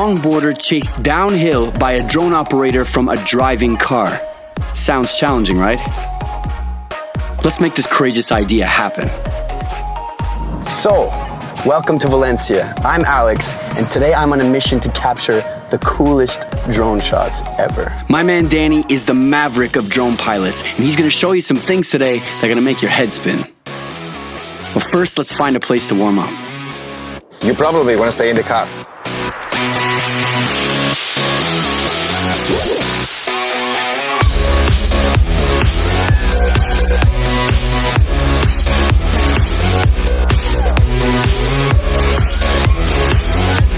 longboarder chased downhill by a drone operator from a driving car. Sounds challenging, right? Let's make this courageous idea happen. So, welcome to Valencia. I'm Alex, and today I'm on a mission to capture the coolest drone shots ever. My man Danny is the maverick of drone pilots, and he's gonna show you some things today that are gonna make your head spin. But first, let's find a place to warm up. You probably want to stay in the car.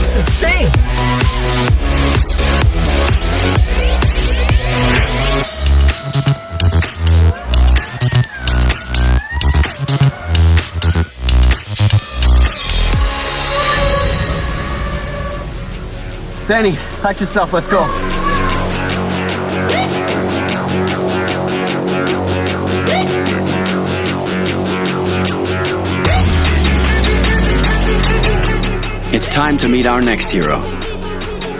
It's insane. Danny, pack your stuff, let's go. It's time to meet our next hero.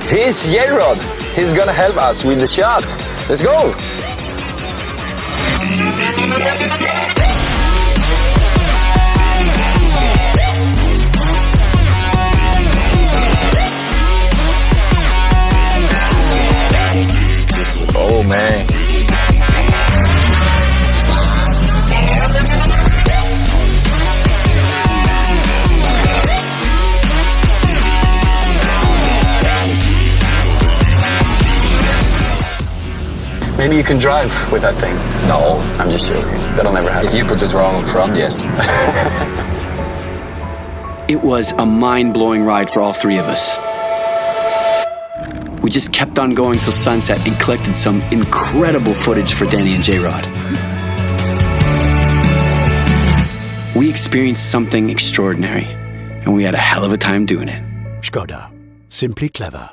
Here's J-Rod. He's gonna help us with the shot. Let's go. Oh man. Maybe you can drive with that thing. No, I'm just joking. That'll never happen. if you put the drone in front, yes. It was a mind-blowing ride for all three of us. We just kept on going till sunset and collected some incredible footage for Danny and J-Rod. We experienced something extraordinary, and we had a hell of a time doing it. ŠKODA. Simply clever.